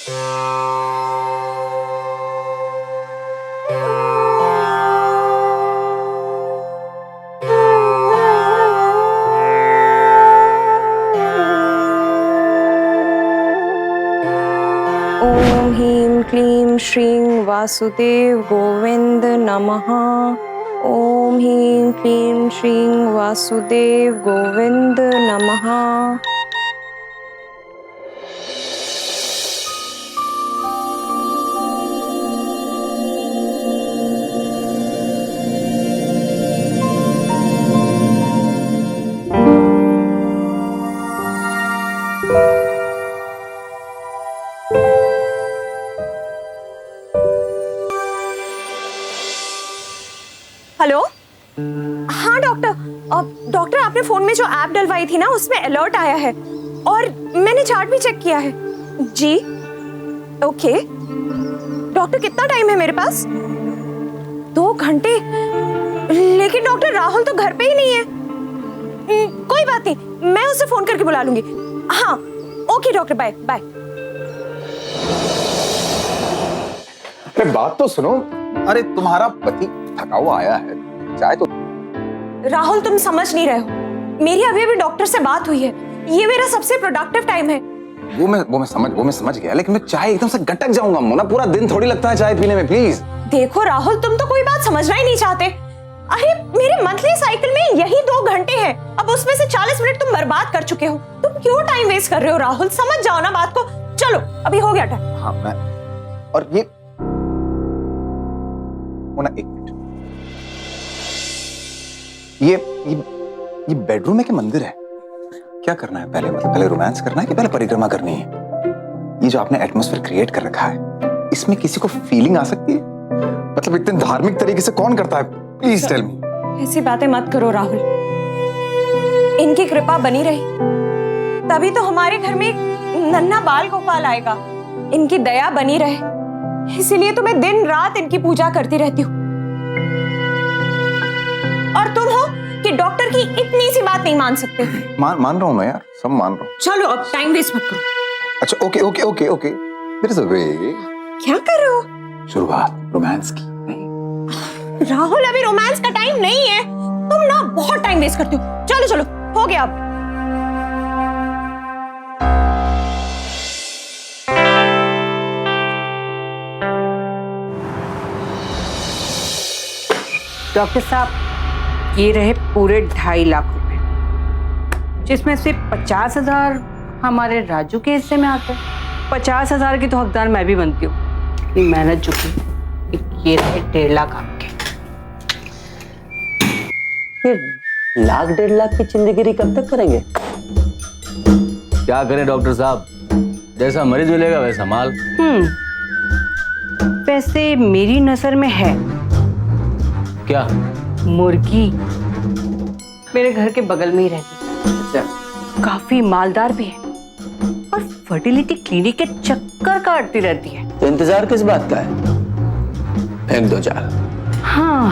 ओम ह्रीं क्लीं श्रीं वासुदेव गोविंद नमः। ओम ह्रीं क्लीं श्रीं वासुदेव गोविंद नमः। हेलो, हाँ डॉक्टर। डॉक्टर, आपने फोन में जो ऐप डलवाई थी ना, उसमें अलर्ट आया है और मैंने चार्ट भी चेक किया है। जी ओके डॉक्टर, कितना टाइम है मेरे पास? 2 घंटे? लेकिन डॉक्टर राहुल तो घर पे ही नहीं है। कोई बात नहीं, मैं उसे फोन करके बुला लूंगी। हाँ ओके डॉक्टर, बाय बाय। अरे बात तो सुनो। अरे तुम्हारा पति थका हुआ आया है, चाहे तो। राहुल, तुम समझ नहीं रहे हो, मेरी अभी अभी डॉक्टर से बात हुई है। ये मेरा सबसे प्रोडक्टिव टाइम है। वो मैं समझ गया, लेकिन मैं चाय एकदम से गटक जाऊंगा मोना। पूरा दिन थोड़ी लगता है चाय पीने में, प्लीज। देखो राहुल, तुम तो कोई बात समझना ही नहीं चाहते। अरे मेरे मंथली साइकिल में यही 2 घंटे हैं, अब उसमें से 40 मिनट तुम बर्बाद कर चुके हो। तुम क्यों टाइम वेस्ट कर रहे हो राहुल? समझ जाओ ना बात को। चलो अभी हो गया टाइम। हाँ मैं, और ये मोना एक मिनट, ये बेडरूम है कि मंदिर है? क्या करना है पहले? मतलब पहले रोमांस करना है कि पहले परिक्रमा करनी है? ये जो आपने एटमॉस्फेयर क्रिएट कर रखा है, इसमें किसी को फीलिंग आ सकती है? मतलब इतने धार्मिक तरीके से कौन करता है? Please tell me. ऐसी बातें मत करो राहुल, इनकी कृपा बनी रही तभी तो हमारे घर में एक नन्हा बाल गोपाल आएगा। इनकी दया बनी रहे, इसीलिए तो मैं दिन रात इनकी पूजा करती रहती हूँ। और तुम हो कि डॉक्टर की इतनी सी बात नहीं मान सकते। मान रहा हूँ मैं यार, सब मान रहा हूँ। चलो अब टाइम वेस्ट मत करो। अच्छा ओके देयर इज अ वे। क्या कर रहे हो? शुरुआत रोमांस की। राहुल, अभी रोमांस का टाइम नहीं है। तुम ना बहुत टाइम वेस्ट करते हो। चलो चलो, हो गया अब। डॉक्टर साहब, ये रहे पूरे 2.5 लाख रुपए, जिसमें से 50,000 हमारे राजू के हिस्से में आते हैं। 50,000 की तो हकदार मैं भी बनती हूँ। इतनी मेहनत चुकी, ये रहे 1.5 लाख आपके। ये 1,00,000-1.5 लाख की जिंदगी कब तक करेंगे? क्या करें डॉक्टर साहब, जैसा मरीज मिलेगा वैसा माल। वैसे मेरी नजर में है क्या? मुर्गी मेरे घर के बगल में ही रहती है, काफी मालदार भी है और फर्टिलिटी क्लिनिक के चक्कर काटती रहती है। तो इंतजार किस बात का है? फेंक दो जाल। हाँ,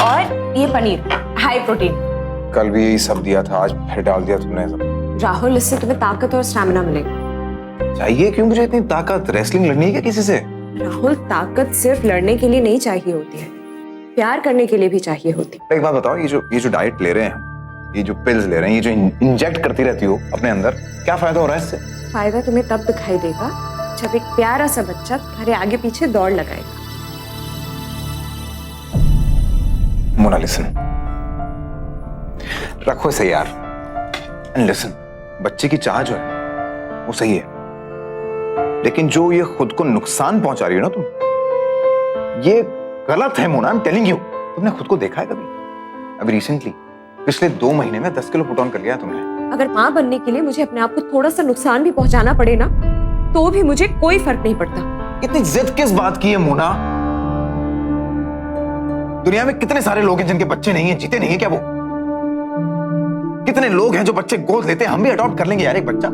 और ये पनीर हाई प्रोटीन। कल भी यही सब दिया था, आज फिर डाल दिया तुमने सब। राहुल, इससे तुम्हें ताकत और स्टैमिना मिलेगा। चाहिए क्यों मुझे इतनी ताकत? रेसलिंग लड़नी है क्या किसी से? राहुल, ताकत सिर्फ लड़ने के लिए नहीं चाहिए होती है, प्यार करने के लिए भी चाहिए होती है। एक बात बताओ, ये जो डाइट ले रहे हैं, ये जो पिल्स ले रहे हैं, ये जो इंजेक्ट करती रहती हो अपने अंदर, क्या फायदा हो रहा है इससे? फायदा तुम्हें तब दिखाई देगा जब एक प्यारा सा बच्चा तुम्हारे आगे पीछे दौड़ लगाएगा। मोना लिसन, रखो इसे यार। एंड लिसन, बच्चे की चाह जो है वो सही है, लेकिन जो ये खुद को नुकसान पहुंचा रही हो ना तुम, ये गलत है Mona. I am telling you. तुमने खुद को देखा है कभी? अभी रिसेंटली पिछले 2 महीने में 10 किलो पुट ऑन कर लिया तुमने। अगर माँ बनने के लिए मुझे अपने आप को थोड़ा सा नुकसान भी पहुंचाना पड़े ना, तो भी मुझे कोई फर्क नहीं पड़ता। इतनी जिद किस बात की है मोना? दुनिया में कितने सारे लोग हैं जिनके बच्चे नहीं हैं, जीते नहीं है क्या वो? कितने लोग हैं जो बच्चे गोद लेते हैं। हम भी अडॉप्ट कर लेंगे यार एक बच्चा।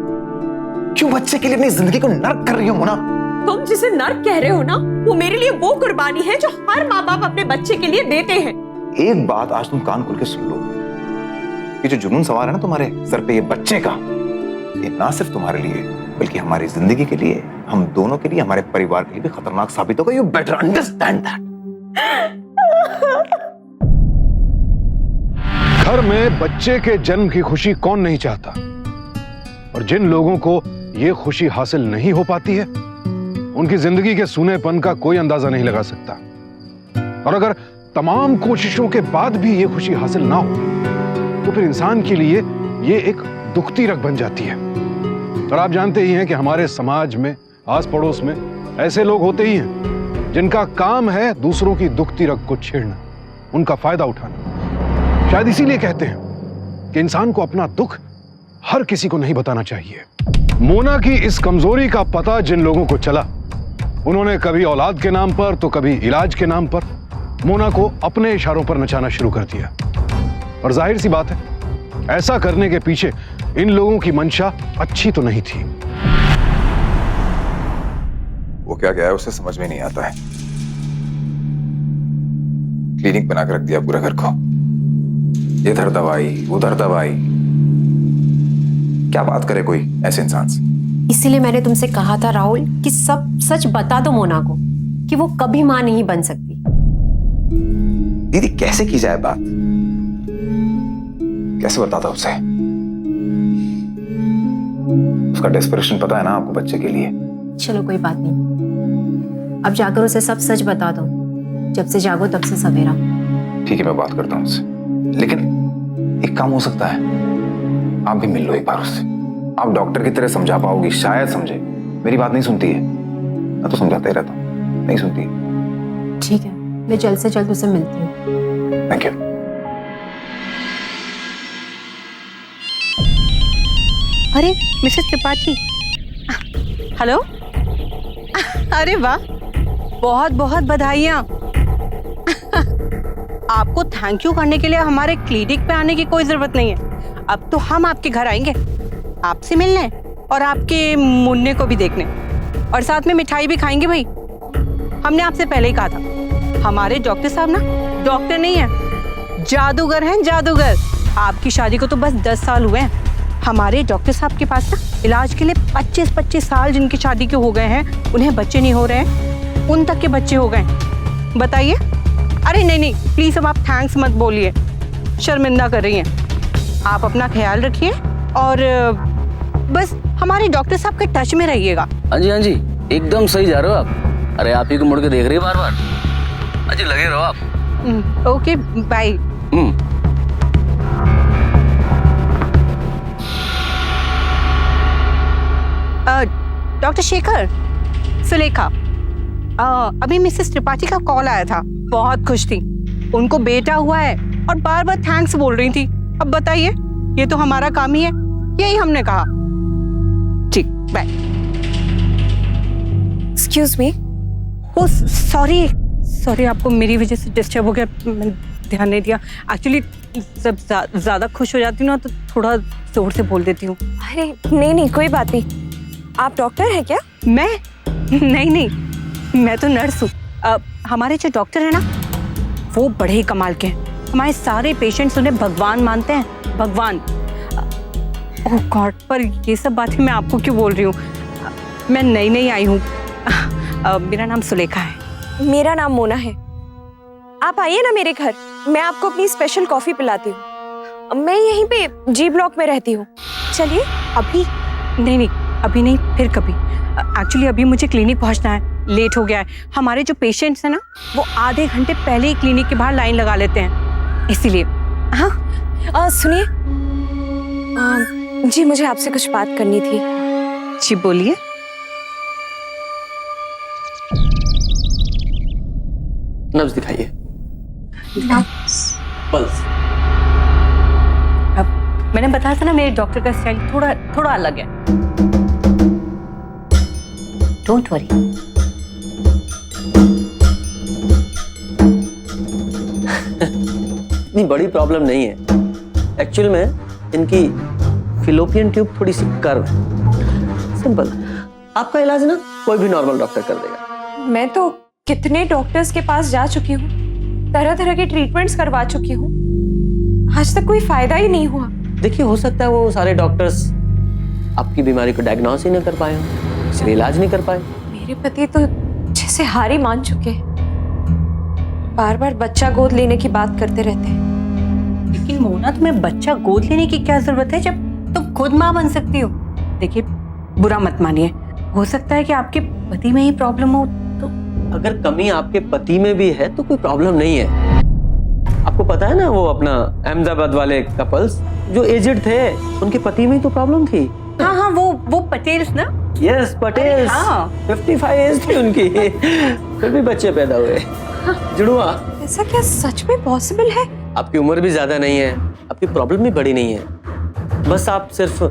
क्यों बच्चे के लिए अपनी जिंदगी को नर्क कर रही हो मोना? तुम जिसे नर्क कह रहे हो ना, वो मेरे लिए वो कुर्बानी है जो हर माँ बाप अपने बच्चे के लिए देते हैं। एक बात आज तुम कान खोल के सुन लो, ये जो जुनून सवार है ना तुम्हारे सर पे, ये बच्चे का, ये ना सिर्फ तुम्हारे लिए बल्कि हमारी जिंदगी के लिए, हम दोनों के लिए, हमारे परिवार के लिए भी खतरनाक साबित होगा। You better understand that. घर में बच्चे के जन्म की खुशी कौन नहीं चाहता, और जिन लोगों को यह खुशी हासिल नहीं हो पाती है उनकी जिंदगी के सूनेपन का कोई अंदाजा नहीं लगा सकता। और अगर तमाम कोशिशों के बाद भी यह खुशी हासिल ना हो तो फिर इंसान के लिए यह एक दुखती रग बन जाती है। और आप जानते ही हैं कि हमारे समाज में, आस पड़ोस में ऐसे लोग होते ही हैं जिनका काम है दूसरों की दुखती रग को छेड़ना, उनका फायदा उठाना। शायद इसीलिए कहते हैं कि इंसान को अपना दुख हर किसी को नहीं बताना चाहिए। मोना की इस कमजोरी का पता जिन लोगों को चला, उन्होंने कभी औलाद के नाम पर तो कभी इलाज के नाम पर मोना को अपने इशारों पर नचाना शुरू कर दिया। और जाहिर सी बात है, ऐसा करने के पीछे इन लोगों की मंशा अच्छी तो नहीं थी। वो क्या है उसे समझ में नहीं आता है। क्लिनिक बना के रख दिया पूरा घर को, इधर दवाई उधर दवाई। क्या बात करे कोई ऐसे इंसान से। इसीलिए मैंने तुमसे कहा था राहुल कि सब सच बता दो मोना को कि वो कभी मां नहीं बन सकती। दीदी कैसे की जाए बात, कैसे बताता उसे? उसका डेस्परेशन पता है ना आपको बच्चे के लिए। चलो कोई बात नहीं, अब जाकर उसे सब सच बता दो। जब से जागो तब से सवेरा। ठीक है, मैं बात करता हूँ उससे। लेकिन एक काम हो सकता है, आप भी मिल लो एक बार उससे। आप डॉक्टर की तरह समझा पाओगी, शायद समझे। मेरी बात नहीं सुनती है, मैं तो समझाता ही रहता हूँ, नहीं सुनती। ठीक है, मैं जल्द से जल्द उसे मिलती हूँ। Thank you. अरे मिसेस त्रिपाठी, हेलो। अरे वाह, बहुत बहुत बधाइयाँ। आपको थैंक यू करने के लिए हमारे क्लिनिक पे आने की कोई जरूरत नहीं है। अब तो हम आपके घर आएंगे, आपसे मिलने और आपके मुन्ने को भी देखने, और साथ में मिठाई भी खाएंगे। भाई, हमने आपसे पहले ही कहा था, हमारे डॉक्टर साहब ना डॉक्टर नहीं है, जादूगर हैं, जादूगर। आपकी शादी को तो बस 10 साल हुए हैं। हमारे डॉक्टर साहब के पास ना इलाज के लिए 25-25 साल जिनकी शादी के हो गए हैं, उन्हें बच्चे नहीं हो रहे हैं, उन तक के बच्चे हो गए। बताइए। अरे नहीं नहीं, प्लीज अब आप थैंक्स मत बोलिए, शर्मिंदा कर रही हैं। आप अपना ख्याल रखिए और बस हमारे डॉक्टर साहब के टच में रहिएगा। हाँ जी, एकदम सही जा रहे हो आप। अरे आप ही को मुड़ के देख रही है बार बार। हाँ जी, लगे रहो आप। Okay, bye. Doctor Shekhar, Sulekha, अभी मिसेस त्रिपाठी का कॉल आया था, बहुत खुश थी। उनको बेटा हुआ है और बार बार थैंक्स बोल रही थी। अब बताइए, ये तो हमारा काम ही है, यही हमने कहा। ठीक, bye. Excuse me. Oh sorry, आपको मेरी वजह से डिस्टर्ब हो गया, मैंने ध्यान नहीं दिया। एक्चुअली जब ज्यादा खुश हो जाती हूँ ना तो थोड़ा जोर से बोल देती हूँ। अरे नहीं, कोई बात नहीं। आप डॉक्टर हैं क्या? मैं नहीं, मैं तो नर्स हूँ। हमारे जो डॉक्टर है ना, वो बड़े ही कमाल के हैं। हमारे सारे पेशेंट्स उन्हें भगवान मानते हैं, भगवान। ओह गॉड, पर ये सब बातें मैं आपको क्यों बोल रही हूँ? मैं नई आई हूँ। मेरा नाम सुलेखा है। मेरा नाम मोना है। आप आइए ना मेरे घर, मैं आपको अपनी स्पेशल कॉफी पिलाती हूँ। मैं यहीं पे जी ब्लॉक में रहती हूँ। चलिए। अभी नहीं, अभी नहीं, फिर कभी। एक्चुअली अभी मुझे क्लिनिक पहुँचना है, लेट हो गया है। हमारे जो पेशेंट्स हैं ना, वो आधे घंटे पहले ही क्लिनिक के बाहर लाइन लगा लेते हैं, इसीलिए। हाँ, सुनिए जी, मुझे आपसे कुछ बात करनी थी। जी बोलिए। नब्ज दिखाइए। पल्स। अब मैंने बताया था ना, मेरे डॉक्टर का स्टाइल थोड़ा अलग है। Don't worry. इतनी बड़ी प्रॉब्लम नहीं है। एक्चुअल में इनकी फिलोपियन ट्यूब थोड़ी सी कर्व है, सिंपल। आपका इलाज ना कोई भी नॉर्मल डॉक्टर कर देगा। मैं तो कितने डॉक्टर्स के पास जा चुकी हूँ, तरह तरह के ट्रीटमेंट्स करवा चुकी हूँ, आज तक कोई फायदा ही नहीं हुआ। देखिए, हो सकता है वो सारे डॉक्टर्स आपकी बीमारी को डायग्नोस ही नहीं कर पाए हो, इसलिए इलाज नहीं कर पाए। मेरे पति तो जैसे हार ही मान चुके हैं, बार बार बच्चा गोद लेने की बात करते रहते हैं। लेकिन मोना, तुम्हें बच्चा गोद लेने की क्या जरूरत है जब तुम खुद माँ बन सकती हो? देखिए, बुरा मत मानिए, हो सकता है कि आपके पति में ही प्रॉब्लम हो। तो अगर कमी आपके पति में भी है तो कोई प्रॉब्लम नहीं है। आपको पता है ना, वो अपना अहमदाबाद वाले कपल्स जो एजेड थे, उनके पति में ही तो प्रॉब्लम थी। हाँ हाँ, वो पटेल्स ना? यस, पटेल। हाँ। 55 एज थी उनकी, फिर भी बच्चे पैदा हुए, जुड़वा। ऐसा क्या सच में पॉसिबल है? आपकी उम्र भी ज्यादा नहीं है, आपकी प्रॉब्लम भी बड़ी नहीं है। बस आप सिर्फ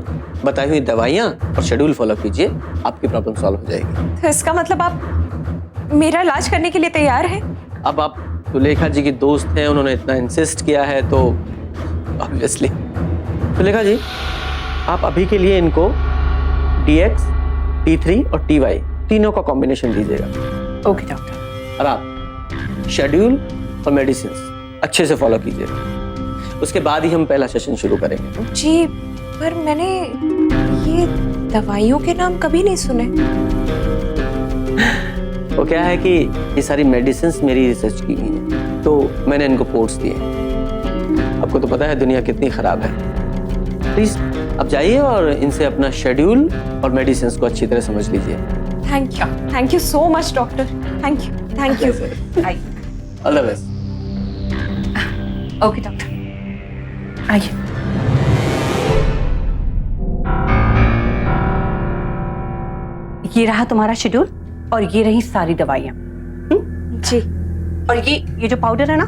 बताई हुई दवाइयाँ और शेड्यूल फॉलो कीजिए, आपकी प्रॉब्लम सॉल्व हो जाएगी। तो इसका मतलब आप मेरा इलाज करने के लिए तैयार हैं? अब आप सुलेखा जी की दोस्त हैं, उन्होंने इतना इंसिस्ट किया है तो ऑब्वियसली। सुलेखा जी, आप अभी के लिए इनको DX, T3 और TY तीनों का कॉम्बिनेशन दीजिएगा। Okay doctor. और आप शेड्यूल और मेडिसिन अच्छे से फॉलो कीजिएगा, उसके बाद ही हम पहला सेशन शुरू करेंगे। जी, पर मैंने ये दवाइयों के नाम कभी नहीं सुने। वो क्या है कि ये सारी मेडिसिन मेरी रिसर्च की गई है, तो मैंने इनको कोड्स दिए। आपको तो पता है दुनिया कितनी खराब है। प्लीज आप जाइए और इनसे अपना शेड्यूल और मेडिसिन को अच्छी तरह समझ लीजिए। Thank you so much doctor, thank you. All the best. Okay doctor, आइए। ये रहा तुम्हारा शेड्यूल और ये रही सारी दवाइयाँ। जी। और ये जो पाउडर है ना,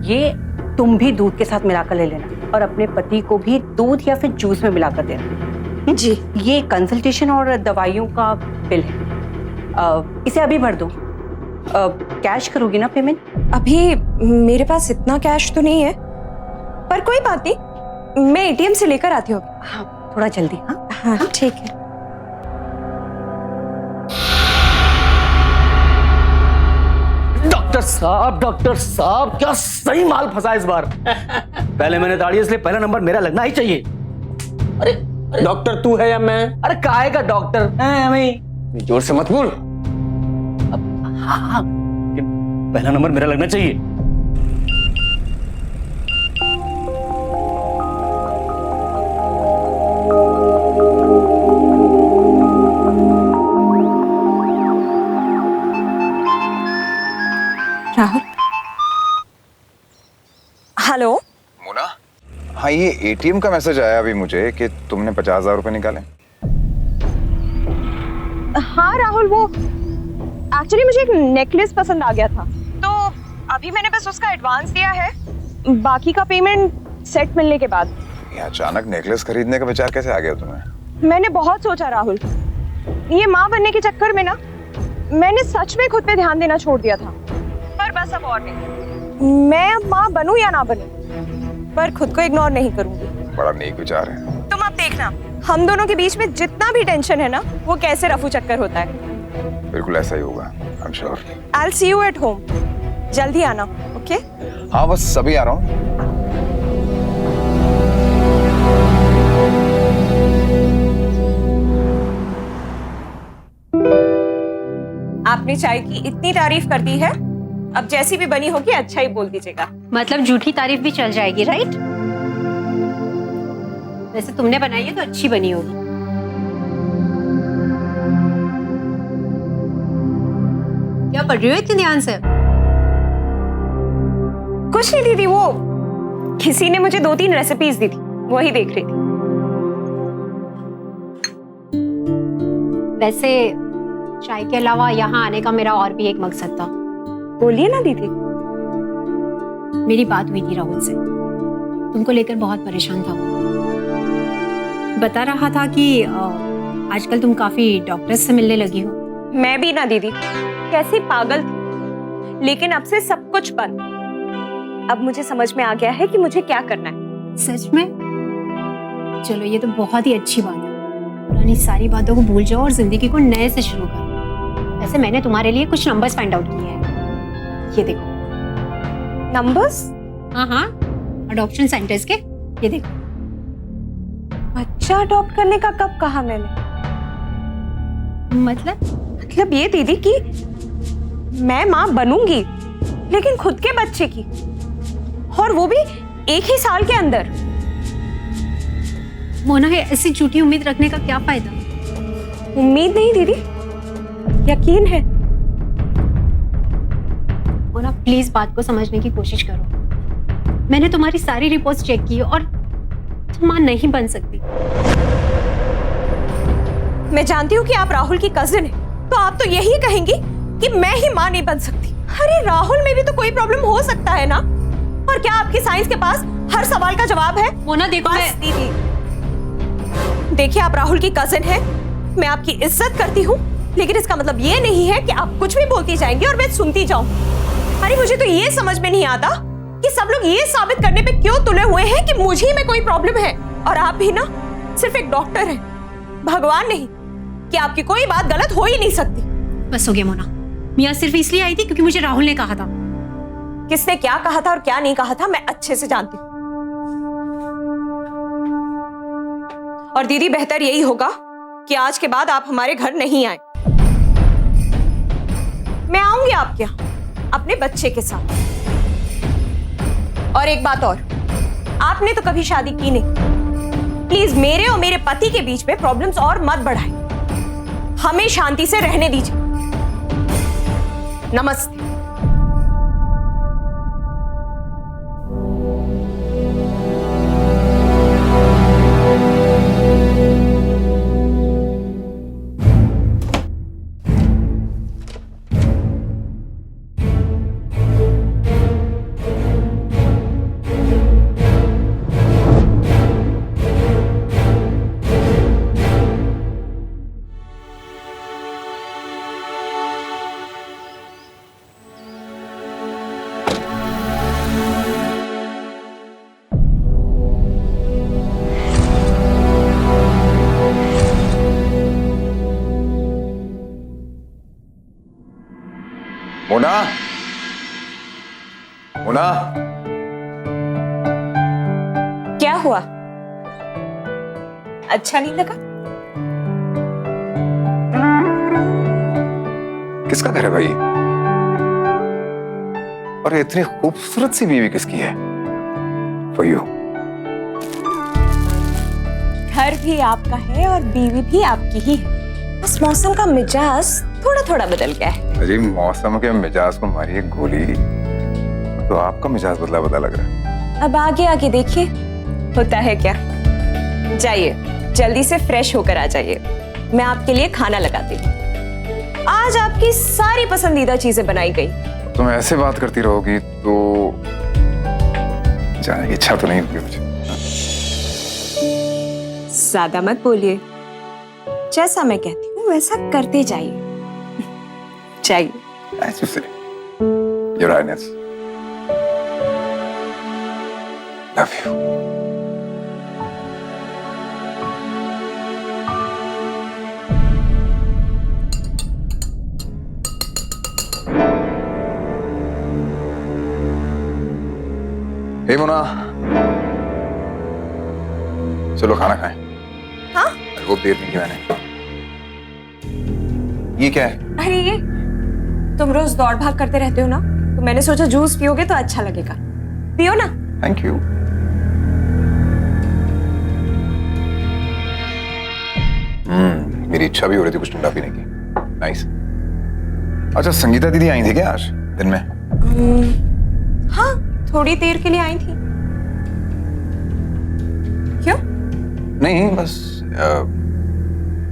ये तुम भी दूध के साथ मिलाकर ले लेना और अपने पति को भी दूध या फिर जूस में मिलाकर देना। जी। ये कंसल्टेशन और दवाइयों का बिल है, इसे अभी भर दो। कैश करोगी ना पेमेंट? अभी मेरे पास इतना कैश तो नहीं है, पर कोई बात नहीं, मैं ATM से लेकर आती हूँ। हाँ, थोड़ा जल्दी। हाँ हाँ, ठीक है। डॉक्टर साहब क्या सही माल फंसा इस बार। पहले मैंने दाढ़ी, इसलिए पहला नंबर मेरा लगना ही चाहिए। अरे डॉक्टर तू है या मैं? अरे काहे का डॉक्टर मैं? जोर से मत बोल। हाँ, पहला नंबर मेरा लगना चाहिए। राहुल। हेलो मोना, हाँ ये ATM का मैसेज आया अभी मुझे कि तुमने 50,000 रुपए निकाले। हाँ राहुल, वो एक्चुअली मुझे एक नेकलेस पसंद आ गया था, तो अभी मैंने बस उसका एडवांस दिया है, बाकी का पेमेंट सेट मिलने के बाद। ये अचानक नेकलेस खरीदने का विचार कैसे आ गया तुम्हें? मैंने बहुत सोचा राहुल, ये माँ बनने के चक्कर में ना मैंने सच में खुद पे ध्यान देना छोड़ दिया था। पर बस अब और नहीं, मैं अब माँ बनूं या ना बनूं, पर खुद को इग्नोर नहीं करूंगी। बड़ा नेक विचार है। तुम अब देखना, हम दोनों के बीच में जितना भी टेंशन है ना, वो कैसे रफू चक्कर होता है। बिल्कुल ऐसा ही होगा, I am sure. I'll see you at home. जल्दी आना, ओके? हाँ बस अभी आ रहा हूँ। आपने चाय की इतनी तारीफ कर दी है, अब जैसी भी बनी होगी अच्छा ही बोल दीजिएगा। मतलब झूठी तारीफ भी चल जाएगी, राइट? वैसे तुमने बनाई है तो अच्छी बनी होगी। क्या पढ़ रही हो इतने ध्यान से? कुछ नहीं दीदी, वो किसी ने मुझे 2-3 रेसिपीज दी थी, वही देख रही थी। वैसे चाय के अलावा यहाँ आने का मेरा और भी एक मकसद था। बोलिए ना दीदी। मेरी बात हुई थी राहुल से, तुमको लेकर बहुत परेशान था। बता रहा था कि आजकल तुम काफी डॉक्टर्स से मिलने लगी हो। मैं भी ना दीदी, कैसी पागल थी, लेकिन अब से सब कुछ बंद। अब मुझे समझ में आ गया है कि मुझे क्या करना है। सच में? चलो ये तो बहुत ही अच्छी बात है। पुरानी सारी बातों को भूल जाओ और जिंदगी को नए से शुरू करो। वैसे मैंने तुम्हारे लिए कुछ नंबर्स फाइंड आउट किए हैं, ये देखो। नंबर्स? हाँ, अडॉप्शन सेंटर्स के, ये देखो। बच्चा अडॉप्ट करने का कब कहा मैंने? मतलब ये दीदी कि मैं माँ बनूंगी, लेकिन खुद के बच्चे की, और वो भी एक ही साल के अंदर। मोना, ऐसी झूठी उम्मीद रखने का क्या फायदा? उम्मीद नहीं दीदी, यकीन है। मोना, प्लीज बात को समझने की कोशिश करो। मैंने तुम्हारी सारी रिपोर्ट्स चेक की और तुम मां नहीं बन सकती। मैं जानती हूँ कि आप राहुल की कजिन है, तो आप तो यही कहेंगी कि मैं ही मां नहीं बन सकती। अरे राहुल में भी तो कोई प्रॉब्लम हो सकता है ना। और क्या आपकी साइंस के पास हर सवाल का जवाब है? मोना देखो, बस दीदी, देखिए आप राहुल की कजिन है, मैं आपकी इज्जत करती हूँ, लेकिन इसका मतलब ये नहीं है कि आप कुछ भी बोलती जाएंगी और मैं सुनती जाऊं। अरे मुझे तो ये समझ में नहीं आता कि सब लोग ये साबित करने पे क्यों तुले हुए हैं कि मुझे में कोई प्रॉब्लम है, और आप भी ना सिर्फ एक डॉक्टर हैं, भगवान नहीं, कि आपकी कोई बात गलत हो ही नहीं सकती। बस हो गया मोना। मियाँ सिर्फ इसलिए आई थी क्योंकि मुझे राहुल ने कहा था। किसने क्या कहा था और क्या नहीं कहा था मैं अच्छे से जानती हूँ। और दीदी बेहतर यही होगा कि आज के बाद आप हमारे घर नहीं आए। मैं आऊंगी आपके यहाँ अपने बच्चे के साथ। और एक बात और, आपने तो कभी शादी की नहीं, प्लीज मेरे और मेरे पति के बीच में प्रॉब्लम्स और मत बढ़ाएं। हमें शांति से रहने दीजिए। नमस्ते। मोना, मोना, क्या हुआ? अच्छा नहीं लगा? किसका घर है भाई? और इतनी खूबसूरत सी बीवी किसकी है? For you. घर भी आपका है और बीवी भी आपकी ही है, बस मौसम का मिजाज थोड़ा थोड़ा बदल गया है। अरे मौसम के मिजाज को मारिए गोली, तो आपका मिजाज बदला बदला लग रहा है। अब आगे आगे देखिए होता है क्या। जाइए जल्दी से फ्रेश होकर आ जाइए, मैं आपके लिए खाना लगाती हूँ। आज आपकी सारी पसंदीदा चीजें बनाई गई। तुम ऐसे बात करती रहोगी तो जाने की इच्छा तो नहीं होगी मुझे। ज्यादा मत बोलिए, जैसा मैं कहती हूँ वैसा करते जाइए। जाइए। Nice to see you. Your Highness. Love you. हे मोना, चलो खाना खाएं। हाँ? वो देर नहीं की मैंने। ये क्या है? अरे ये तुम रोज दौड़ भाग करते रहते हो ना, तो मैंने सोचा जूस पियोगे तो अच्छा लगेगा, पियो ना। Thank you. मेरी इच्छा भी हो रही थी कुछ ठंडा पीने की। नाइस। अच्छा संगीता दीदी आई थी क्या आज दिन में? हाँ, थोड़ी देर के लिए आई थी। क्यों? नहीं बस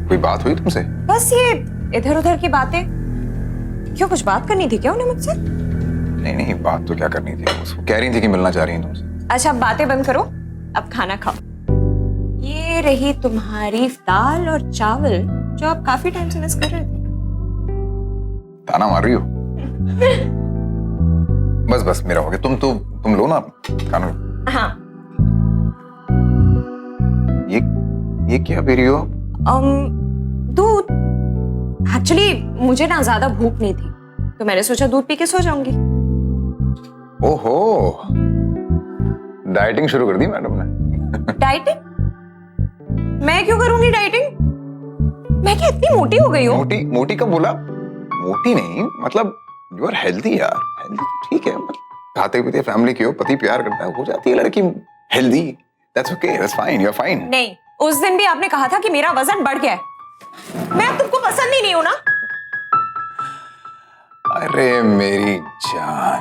कोई बात हुई तुमसे? बस ये इधर उधर की बातें। क्यों, कुछ बात करनी थी क्या उन्हें मुझसे? नहीं नहीं, बात तो क्या करनी थी, वो कह रही थी कि मिलना चाह रही हैं तुमसे। अच्छा बातें बंद करो, अब खाना खाओ। ये रही तुम्हारी दाल और चावल जो आप काफी टाइम से मिस कर रहे थे। ताना मार रही हो? बस बस मेरा हो गया, तुम लो ना खाना। हाँ। ये क्या पी रही हो? दूध। एक्चुअली मुझे ना ज्यादा भूख नहीं थी, तो मैंने सोचा दूध पी के सो जाऊंगी। ओहो, डाइटिंग शुरू कर दी मैडम ने। डाइटिंग? मैं क्यों करूंगी डाइटिंग? मैं क्या इतनी मोटी हो गई हूँ? मोटी मोटी कब बोला? मोटी नहीं, मतलब यू आर हेल्दी यार। हेल्दी ठीक है, खाते पीते फैमिली की हो, पति प्यार करता है, हो जाती है लड़की healthy. That's okay, that's fine, you are fine. नहीं, उस दिन भी आपने कहा था कि मेरा वजन बढ़ गया है। मैं अब तुमको पसंद ही नहीं हूं ना? अरे मेरी जान,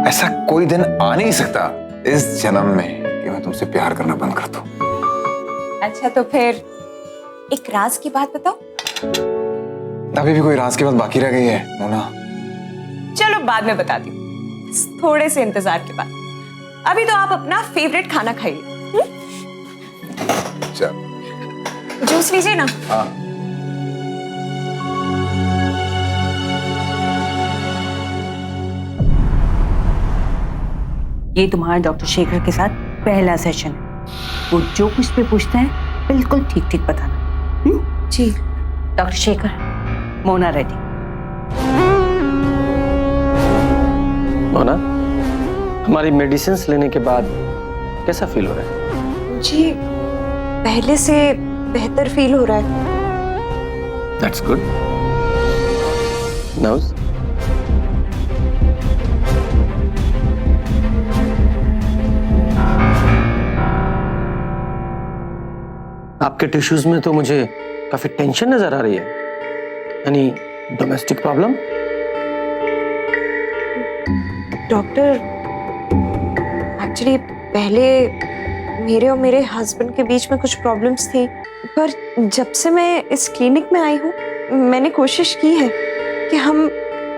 ऐसा कोई दिन आ नहीं सकता इस जन्म में कि मैं तुमसे प्यार करना बंद कर दूं। अच्छा, तो फिर एक राज की बात बताओ। अभी भी कोई राज की बात बाकी रह गई है मोना? चलो बाद में बताती हूँ, थोड़े से इंतजार के बाद। अभी तो आप अपना फेवरेट खाना खाइए। चल जूस लीजिए ना। हाँ। ये तुम्हारा डॉक्टर शेखर के साथ पहला सेशन है। वो जो कुछ भी पूछते हैं बिल्कुल ठीक ठीक बताना। जी डॉक्टर शेखर, मोना रेडी। मोना, हमारी मेडिसिन लेने के बाद कैसा फील हो रहा है? जी, पहले से बेहतर फील हो रहा है। That's good. नाउस आपके टिश्यूज में तो मुझे काफी टेंशन नजर आ रही है। यानी डोमेस्टिक प्रॉब्लम? डॉक्टर, एक्चुअली पहले मेरे और मेरे हस्बैंड के बीच में कुछ प्रॉब्लम्स थी, पर जब से मैं इस क्लिनिक में आई हूँ मैंने कोशिश की है कि हम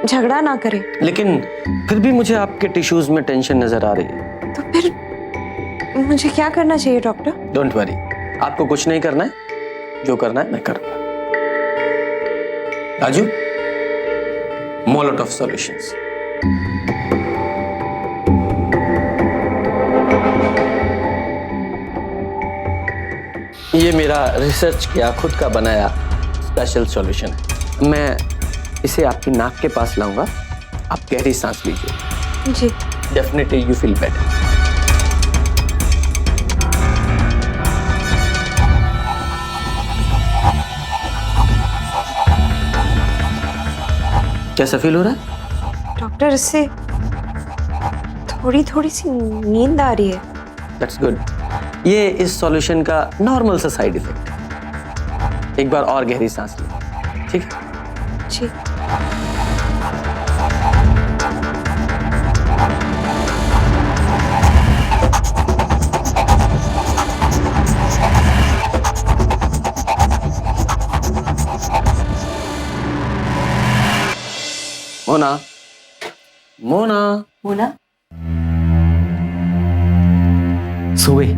झगड़ा ना करें। लेकिन फिर भी मुझे आपके टिश्यूज में टेंशन नजर आ रही है। तो फिर मुझे क्या करना चाहिए डॉक्टर? डोंट वरी, आपको कुछ नहीं करना है, जो करना है मैं करूंगा। Raju, Molotov solutions. ये मेरा रिसर्च किया, खुद का बनाया स्पेशल सॉल्यूशन है। मैं इसे आपकी नाक के पास लाऊंगा, आप गहरी सांस लीजिए। जी। Definitely you feel better. कैसा फील हो रहा है? डॉक्टर, इससे थोड़ी थोड़ी सी नींद आ रही है। That's good. ये इस सॉल्यूशन का नॉर्मल सा साइड इफेक्ट है। एक बार और गहरी सांस लीजिए, ठीक है? जी। मोना, मोना, मोना, सो गई?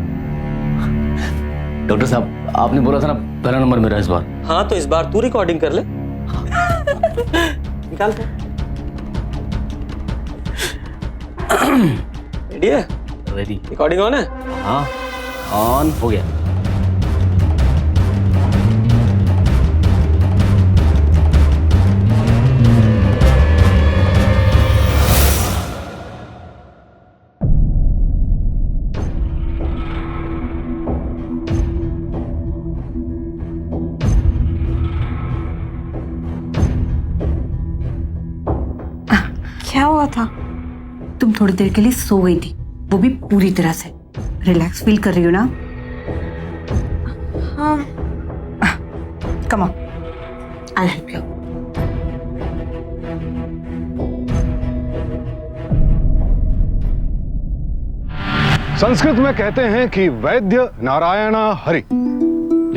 डॉक्टर साहब, आपने बोला था ना पहला नंबर मेरा इस बार। हाँ तो इस बार तू रिकॉर्डिंग कर ले। निकाल दे। रेडी है? रेडी। रिकॉर्डिंग ऑन है? हाँ, ऑन हो गया। क्या हुआ था? तुम थोड़ी देर के लिए सो गई थी, वो भी पूरी तरह से। रिलैक्स फील कर रही हो ना? हाँ। Come on, I help you. Sanskrit में कहते हैं कि वैद्य नारायण हरि,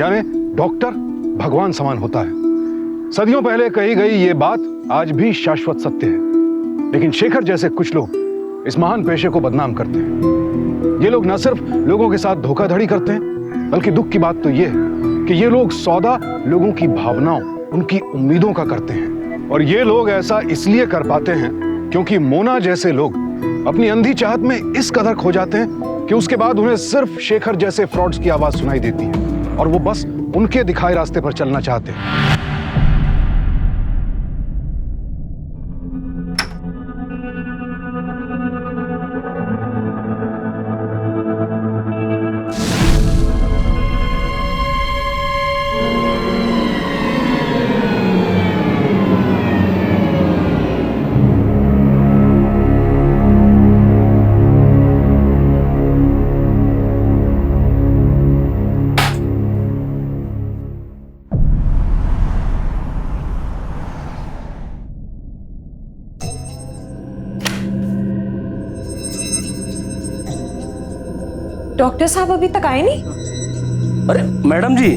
यानी डॉक्टर भगवान समान होता है। सदियों पहले कही गई ये बात आज भी शाश्वत सत्य है। लेकिन शेखर जैसे कुछ लोग इस महान पेशे को बदनाम करते हैं। ये लोग न सिर्फ लोगों के साथ धोखाधड़ी करते हैं, बल्कि दुख की बात तो ये है कि ये लोग सौदा लोगों की भावनाओं, उनकी उम्मीदों का करते हैं। और ये लोग ऐसा इसलिए कर पाते हैं क्योंकि मोना जैसे लोग अपनी अंधी चाहत में इस कदर खो जाते हैं कि उसके बाद उन्हें सिर्फ शेखर जैसे फ्रॉड्स की आवाज सुनाई देती है। और वो बस उनके दिखाए रास्ते पर चलना चाहते हैं। डॉक्टर साहब अभी तक आए नहीं? अरे मैडम जी,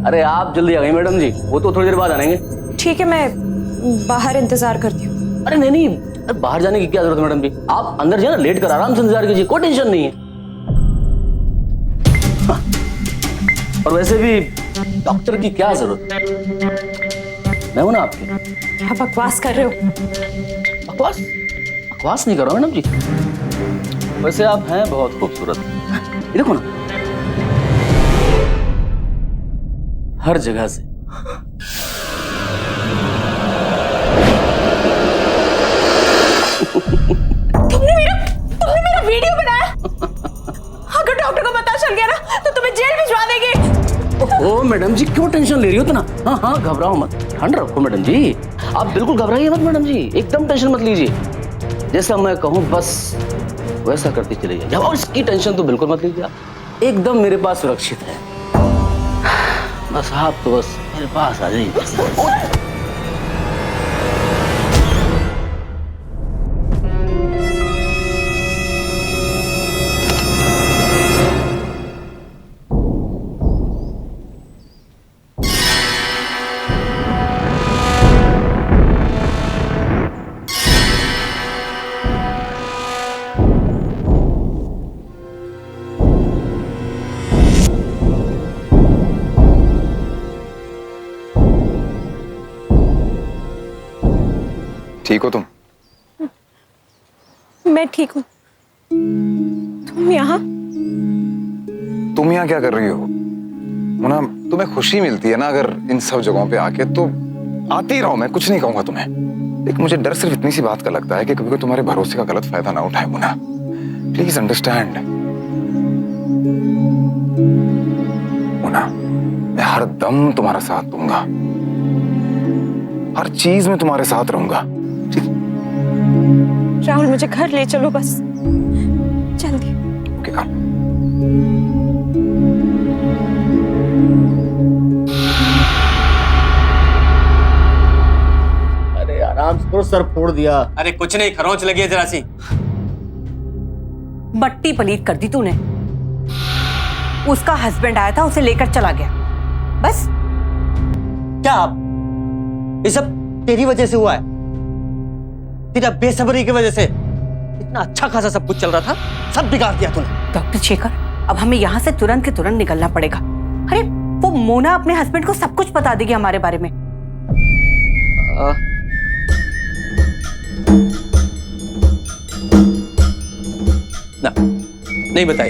अरे आप जल्दी आ गई मैडम जी, वो तो थोड़ी देर बाद आएंगे। ठीक है, मैं बाहर इंतजार करती हूँ। अरे नहीं नहीं, अरे बाहर जाने की क्या जरूरत है मैडम जी, आप अंदर जाए ना, लेट कर आराम से इंतजार कीजिए, कोई टेंशन नहीं है। हाँ। और वैसे भी डॉक्टर की क्या जरूरत है, मैं हूं ना आपके। आप बकवास कर रहे हो। बकवास बकवास नहीं कर रहा मैडम जी, वैसे आप हैं बहुत खूबसूरत। ये देखो ना, हर जगह से तुमने मेरा वीडियो बनाया? अगर डॉक्टर को पता चल गया ना तो तुम्हें जेल भिजवा देंगे। ओ मैडम जी, क्यों टेंशन ले रही हो तो ना। हाँ हाँ, घबराओ मत, ठंड रखो मैडम जी, आप बिल्कुल घबराइए मत मैडम जी, एकदम टेंशन मत लीजिए। जैसा मैं कहूँ बस वैसा करती चली जाइए, और इसकी टेंशन तो बिल्कुल मत लीजिए, आप एकदम मेरे पास सुरक्षित है। बस आप तो बस मेरे पास आ जाइए। ठीक हो तुम? मैं ठीक हूँ। तुम यहाँ क्या कर रही हो मुना? तुम्हें खुशी मिलती है ना अगर इन सब जगहों पे आके, तो आती रहो, मैं कुछ नहीं कहूंगा तुम्हें। लेकिन मुझे डर सिर्फ इतनी सी बात का लगता है कि कभी कोई तुम्हारे भरोसे का गलत फायदा ना उठाए मुना। प्लीज अंडरस्टैंड मुना, मैं हर दम तुम्हारा साथ दूंगा, हर चीज में तुम्हारे साथ रहूंगा। राहुल, मुझे घर ले चलो बस, जल्दी। ओके, कम। अरे आराम से करो, सर फोड़ दिया। अरे कुछ नहीं, खरोंच लगी है जरा सी। बट्टी पलीत कर दी तूने। उसका हस्बैंड आया था, उसे लेकर चला गया, बस। क्या आप ये सब तेरी वजह से हुआ है? तेरा बेसब्री की वजह से इतना अच्छा खासा सब कुछ चल रहा था, सब बिगाड़ दिया तूने। डॉक्टर शेखर, अब हमें यहाँ से तुरंत के तुरंत निकलना पड़ेगा। अरे वो मोना अपने हस्बैंड को सब कुछ बता देगी हमारे बारे में। ना, नहीं बताई,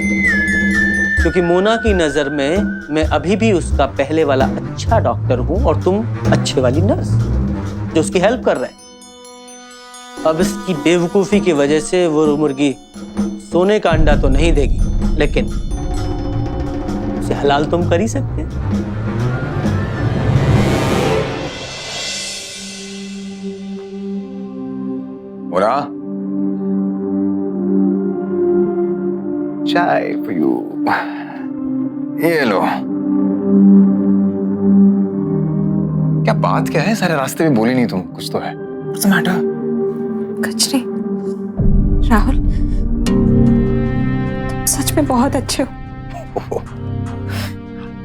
क्योंकि मोना की नजर में मैं अभी भी उसका पहले वाला अच्छा डॉक्टर हूं और तुम अच्छे वाली नर्स जो उसकी हेल्प कर रहे हैं। अब इसकी बेवकूफी की वजह से वो मुर्गी सोने का अंडा तो नहीं देगी, लेकिन उसे हलाल तुम कर ही सकते। मोना, चाय फॉर यू, ये लो। क्या बात क्या है? सारे रास्ते में बोली नहीं तुम, कुछ तो है। What's the matter? कुछ नहीं राहुल, तुम सच में बहुत अच्छे हो।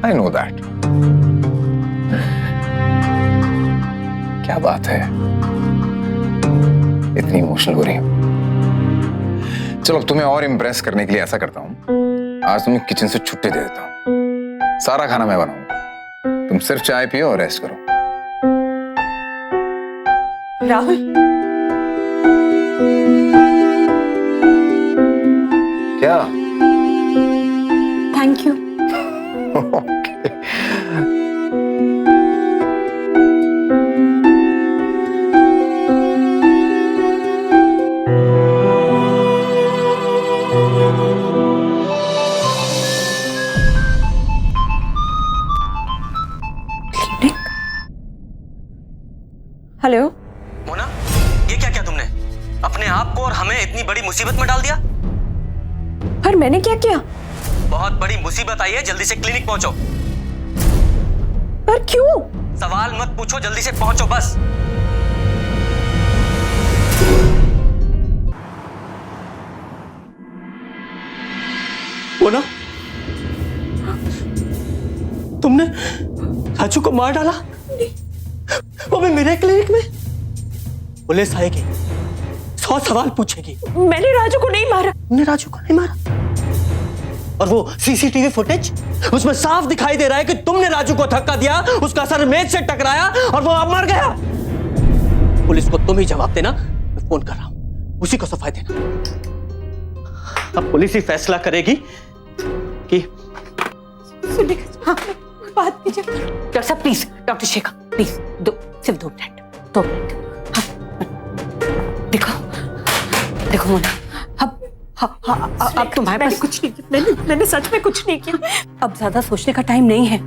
I know that. क्या बात है, इतनी इमोशनल हो रही हो। चलो अब तुम्हें और इम्प्रेस करने के लिए ऐसा करता हूँ, आज तुम्हें किचन से छुट्टी दे देता हूँ। सारा खाना मैं बनाऊंगा, तुम सिर्फ चाय पियो और रेस्ट करो। राहुल, क्या? Thank you. Okay. Hello. Mona, ये क्या किया तुमने? अपने आप को और हमें इतनी बड़ी मुसीबत में डाल दिया। पर मैंने क्या किया? बहुत बड़ी मुसीबत आई है, जल्दी से क्लिनिक पहुंचो। पर क्यों? सवाल मत पूछो, जल्दी से पहुंचो बस। मोना, तुमने राजू को मार डाला? वो भी मेरे क्लिनिक में? पुलिस आएगी, 100 सवाल पूछेगी। मैंने राजू को नहीं मारा। तुमने राजू को नहीं मारा? और वो सीसीटीवी फुटेज, उसमें साफ दिखाई दे रहा है कि तुमने राजू को धक्का दिया, उसका सर मेज से टकराया और वो अब मर गया। पुलिस को तुम ही जवाब देना, मैं फोन कर रहा हूं, उसी को सफाई देना। अब पुलिस ही फैसला करेगी कि सुनिए, हाँ, बात कीजिए। डॉक्टर साहब प्लीज, डॉक्टर शेखर प्लीज, सिर्फ 2 मिनट, 2 मिनट। हाँ, देखो मोना, अब तुम्हारे पास कुछ नहीं किया। मैंने सच में कुछ नहीं किया। अब ज्यादा सोचने का टाइम नहीं है।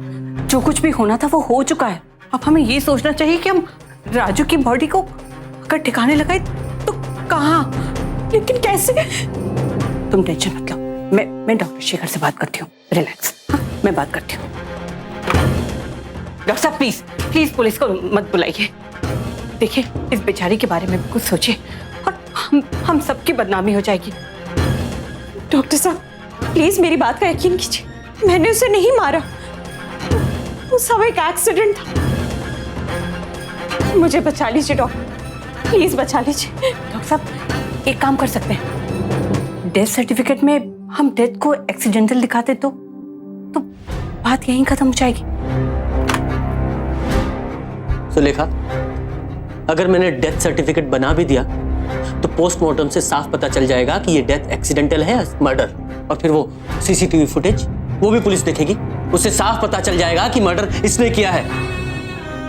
जो कुछ भी होना था वो हो चुका है। अब हमें ये सोचना चाहिए कि हम राजू की बॉडी को अगर ठिकाने लगाए तो कहाँ, लेकिन कैसे? तुम टेंशन मत लो, मैं डॉक्टर शेखर से बात करती हूँ। रिलैक्स, हाँ, मैं बात करती हूँ। डॉक्टर साहब प्लीज प्लीज पुलिस को मत बुलाइए। देखिए, इस बेचारी के बारे में भी कुछ सोचिए और हम सबकी बदनामी हो जाएगी। डॉक्टर साहब प्लीज मेरी बात का यकीन कीजिए, मैंने उसे नहीं मारा। वो सब एक एक्सीडेंट था। मुझे बचा लीजिए डॉक्टर, प्लीज बचा लीजिए। डॉक्टर साहब एक काम कर सकते हैं, डेथ सर्टिफिकेट में हम डेथ को एक्सीडेंटल दिखाते तो बात यहीं खत्म हो जाएगी। सुलेखा, अगर मैंने डेथ सर्टिफिकेट बना भी दिया तो पोस्टमार्टम से साफ पता चल जाएगा कि ये डेथ एक्सीडेंटल है या मर्डर। और फिर वो सीसीटीवी फुटेज, वो भी पुलिस देखेगी, उससे साफ पता चल जाएगा कि मर्डर इसने किया है।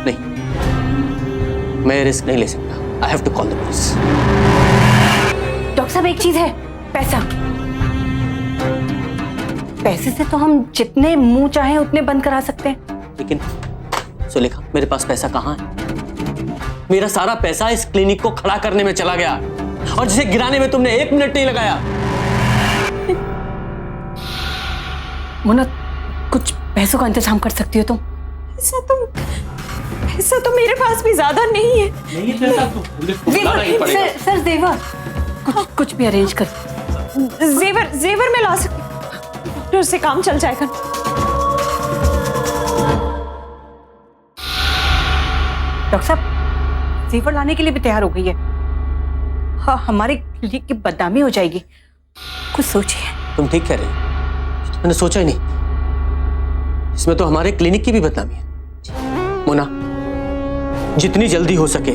नहीं, मैं रिस्क नहीं ले सकता। I have to call the police. Doctor साहब एक चीज है, पैसा। पैसे से तो हम जितने मुंह चाहे उतने बंद करा सकते हैं। लेकिन सुलेखा, मेरे पास पैसा कहाँ है? मेरा सारा पैसा इस क्लिनिक को खड़ा करने में चला गया और जिसे गिराने में तुमने 1 मिनट नहीं लगाया। मोना, कुछ पैसों का इंतजाम कर सकती हो तुम? ऐसा तो मेरे पास भी ज्यादा नहीं है। सर जेवर, कुछ भी अरेंज कर। जेवर मैं ला सकती हूँ, डॉक्टर से काम चल जाएगा। डॉक्टर साहब जेवर लाने के लिए भी तैयार हो गई है। हाँ, हमारे क्लिनिक की बदनामी हो जाएगी। कुछ सोचिए। तुम ठीक कह रहे हो, मैंने सोचा ही नहीं। इसमें तो हमारे क्लिनिक की भी बदनामी है। मोना, जितनी जल्दी हो सके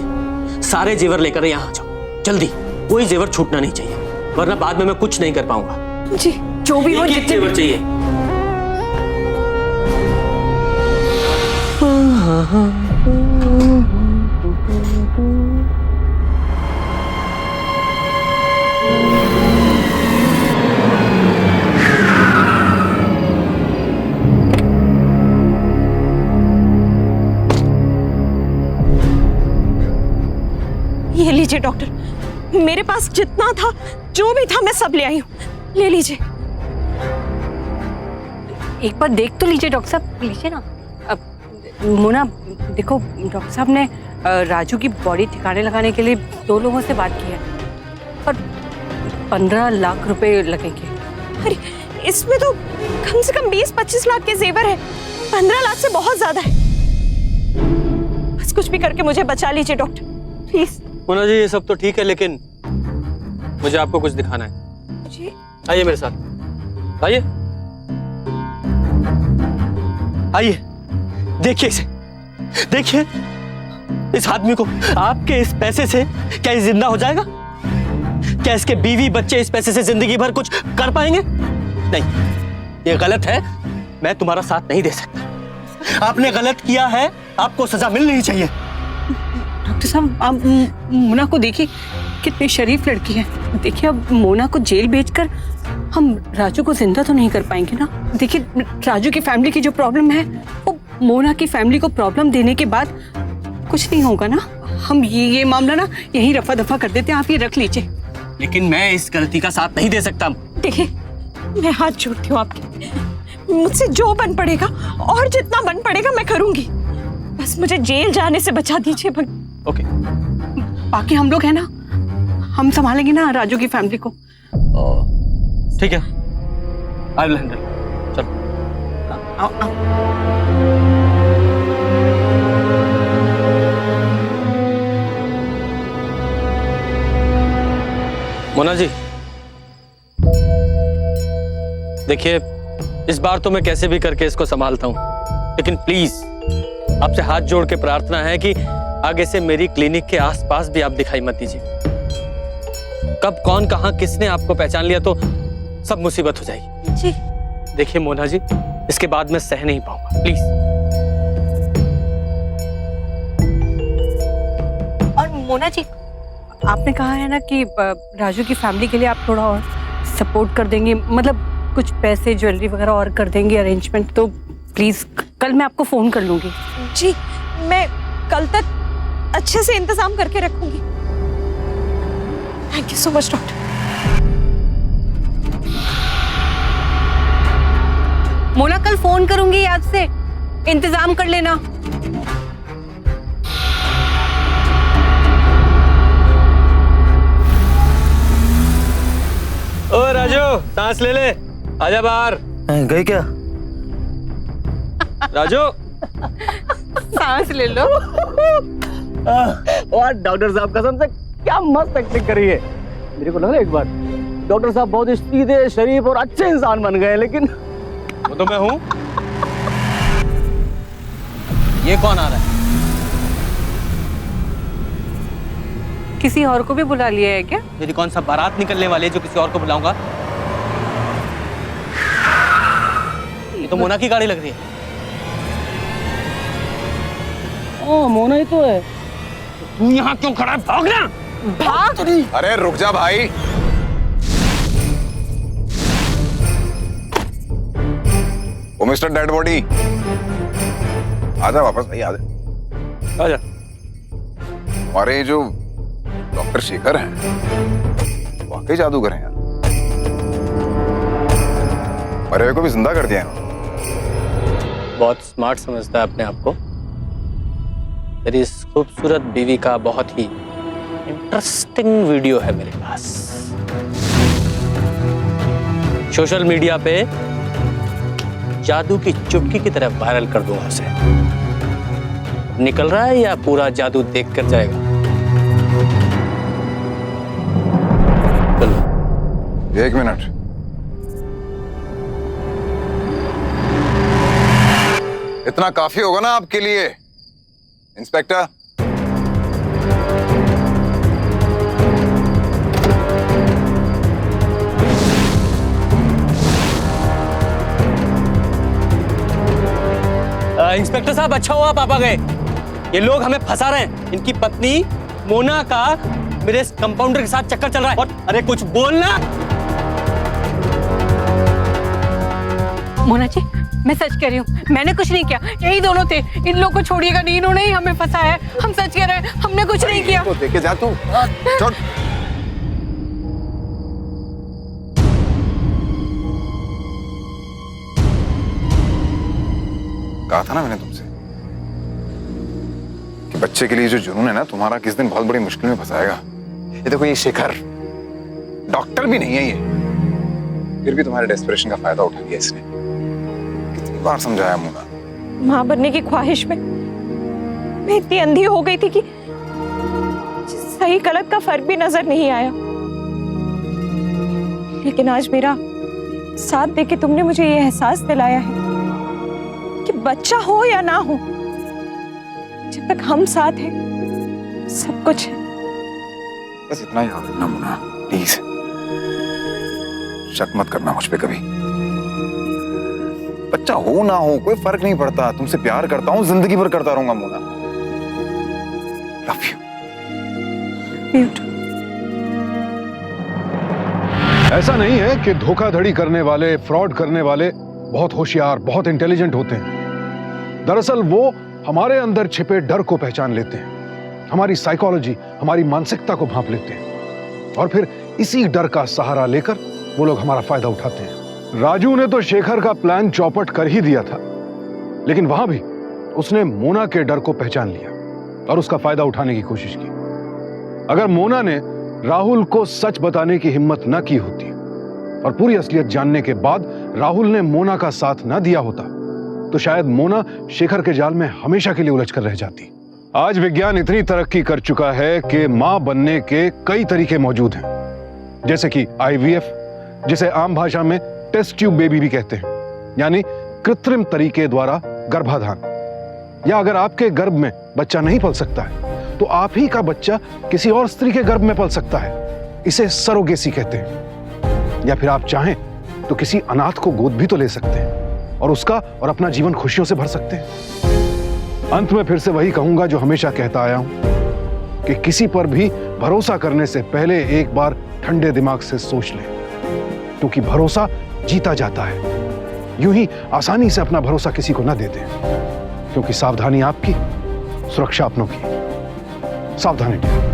सारे जेवर लेकर यहाँ आ जाओ, जल्दी। कोई जेवर छूटना नहीं चाहिए, वरना बाद में मैं कुछ नहीं कर पाऊंगा। जी, जो भी हो, एक जेवर चाहिए। ये लीजिए डॉक्टर, मेरे पास जितना था, जो भी था, मैं सब ले आई हूँ। ले लीजिए। एक बार देख तो लीजिए डॉक्टर साहब, लीजिए ना। अब मोना देखो, डॉक्टर साहब ने राजू की बॉडी ठिकाने लगाने के लिए 2 लोगों से बात की है और 15 लाख रुपए लगेंगे। अरे इसमें तो कम से कम 20-25 लाख के जेवर है। 15 लाख से बहुत ज्यादा है। बस कुछ भी करके मुझे बचा लीजिए डॉक्टर, प्लीज। मोना जी, ये सब तो ठीक है, लेकिन मुझे आपको कुछ दिखाना है। जी? आइए मेरे साथ, आइए आइए। देखिए इसे, देखिए इस आदमी को। आपके इस पैसे से क्या ये जिंदा हो जाएगा? क्या इसके बीवी बच्चे इस पैसे से जिंदगी भर कुछ कर पाएंगे? नहीं, ये गलत है। मैं तुम्हारा साथ नहीं दे सकता। आपने गलत किया है, आपको सजा मिलनी चाहिए। डॉक्टर साहब आप मोना को देखिए, कितनी शरीफ लड़की है। देखिए, अब मोना को जेल भेजकर हम राजू को जिंदा तो नहीं कर पाएंगे ना। देखिए, राजू की फैमिली की जो प्रॉब्लम है वो मोना की फैमिली को प्रॉब्लम देने के बाद कुछ नहीं होगा ना। हम ये मामला ना यही रफा दफा कर देते हैं, आप ये रख लीजिए। लेकिन मैं इस गलती का साथ नहीं दे सकता। देखिए, मैं हाथ जोड़ती हूँ आपके, मुझसे जो बन पड़ेगा और जितना बन पड़ेगा मैं करूंगी, बस मुझे जेल जाने से बचा दीजिए। ओके, बाकी हम लोग हैं ना, हम संभालेंगे ना राजू की फैमिली को। ठीक है, आई विल हैंडल। चल। मोना जी, देखिए, इस बार तो मैं कैसे भी करके इसको संभालता हूँ, लेकिन प्लीज आपसे हाथ जोड़ के प्रार्थना है कि आगे से मेरी क्लिनिक के आसपास भी आप दिखाई मत दीजिए। कब कौन कहां किसने आपको पहचान लिया तो सब मुसीबत हो जाएगी। जी। देखिए मोना जी, इसके बाद मैं सह नहीं पाऊंगा, प्लीज। और मोना जी, आपने कहा है ना कि राजू की फैमिली के लिए आप थोड़ा और सपोर्ट कर देंगे, मतलब कुछ पैसे ज्वेलरी वगैरह और कर देंगे अरेंजमेंट, तो प्लीज कल मैं आपको फोन कर लूंगी। जी, मैं कल तक अच्छे से इंतजाम करके रखूंगी। Thank you so much doctor. Mona, कल फोन करूंगी, याद से इंतजाम कर लेना। ओ राजू, सांस ले ले, आजा बाहर। गए क्या? राजू, सांस ले लो। और डॉक्टर साहब कसम से क्या मस्त एक्टिंग करी है। मेरे को लगा एक बार डॉक्टर साहब बहुत ही सीधे, शरीफ और अच्छे इंसान बन गए, लेकिन वो तो मैं हूं। ये कौन आ रहा है? किसी और को भी बुला लिया है क्या? मेरी कौन सा बारात निकलने वाली है जो किसी और को बुलाऊंगा? ये तो मोना की गाड़ी लग रही है। ओ, मोना ही तो है। तू यहाँ क्यों खड़ा है? भाग ना! भाग! अरे रुक जा भाई। ओ मिस्टर डेड बॉडी, आजा वापस भाई, आजा। आजा। हमारे जो डॉक्टर शेखर हैं वाकई जादूगर हैं यार, मरे हुए को भी जिंदा कर दिया इन्होंने। बहुत स्मार्ट समझता है अपने आप को। मेरी इस खूबसूरत बीवी का बहुत ही इंटरेस्टिंग वीडियो है मेरे पास। सोशल मीडिया पे जादू की चुटकी की तरह वायरल कर दूंगा उसे। निकल रहा है या पूरा जादू देख कर जाएगा? चलो। 1 मिनट। इतना काफी होगा ना आपके लिए इंस्पेक्टर? इंस्पेक्टर साहब, अच्छा हुआ आप आ गए। ये लोग हमें फंसा रहे हैं। इनकी पत्नी मोना का मेरे इस कंपाउंडर के साथ चक्कर चल रहा है। और अरे कुछ बोलना। मोना जी, मैं सच कह रही हूँ, मैंने कुछ नहीं किया, यही दोनों थे। इन लोगों को छोड़िएगा नहीं, इन्होंने ही हमें फंसाया है। हम सच कह रहे हैं, हमने कुछ नहीं किया। तो देखे जा तू। छोड़। कहा था ना मैंने तुमसे कि बच्चे के लिए जो जुनून है ना तुम्हारा, किस दिन बहुत बड़ी मुश्किल में फंसाएगा। ये देखो, ये शेखर डॉक्टर भी नहीं है ये, फिर भी तुम्हारे डेस्परेशन का फायदा उठा लिया इसने। कितनी बार समझाया मोना। मां बनने की ख्वाहिश में मैं इतनी अंधी हो गई थी कि सही गलत का फर्क भी नजर नहीं आया। लेकिन आज मेरा साथ देके तुमने मुझे ये एहसास दिलाया है कि बच्चा हो या ना हो, जब तक हम साथ हैं सब कुछ है। बस इतना ही याद रखना मोना, प्लीज। शक मत करना मुझ पे कभी। बच्चा हो ना हो कोई फर्क नहीं पड़ता। तुमसे प्यार करता हूं, जिंदगी भर करता रहूंगा मोना। Love you. ऐसा नहीं है कि धोखाधड़ी करने वाले, फ्रॉड करने वाले बहुत होशियार, बहुत इंटेलिजेंट होते हैं। दरअसल वो हमारे अंदर छिपे डर को पहचान लेते हैं, हमारी साइकोलॉजी, हमारी मानसिकता को भांप लेते हैं और फिर इसी डर का सहारा लेकर वो लोग हमारा फायदा उठाते हैं। राजू ने तो शेखर का प्लान चौपट कर ही दिया था, लेकिन वहां भी उसने मोना के डर को पहचान लिया और उसका फायदा उठाने की कोशिश की। अगर मोना ने राहुल को सच बताने की हिम्मत न की होती और पूरी असलियत जानने के बाद राहुल ने मोना का साथ न दिया होता, तो शायद मोना शेखर के जाल में हमेशा के लिए उलझ कर रह जाती। आज विज्ञान इतनी तरक्की कर चुका है कि मां बनने के कई तरीके मौजूद हैं, जैसे कि IVF, जिसे आम भाषा में टेस्ट ट्यूब बेबी भी कहते हैं, यानी कृत्रिम तरीके द्वारा गर्भाधान। या अगर आपके गर्भ में बच्चा नहीं पल सकता है तो आप ही का बच्चा किसी और स्त्री के गर्भ में पल सकता है, इसे सरोगेसी कहते हैं। या फिर आप चाहें तो किसी अनाथ को गोद भी तो ले सकते हैं और उसका और अपना जीवन खुशियों से भर सकते हैं। अंत में फिर से वही कहूंगा जो हमेशा कहता आया हूं कि किसी पर भी भरोसा करने से पहले एक बार ठंडे दिमाग से सोच लें, क्योंकि भरोसा जीता जाता है। यूं ही आसानी से अपना भरोसा किसी को न दे दें, क्योंकि सावधानी आपकी, सुरक्षा अपनों की। सावधानी।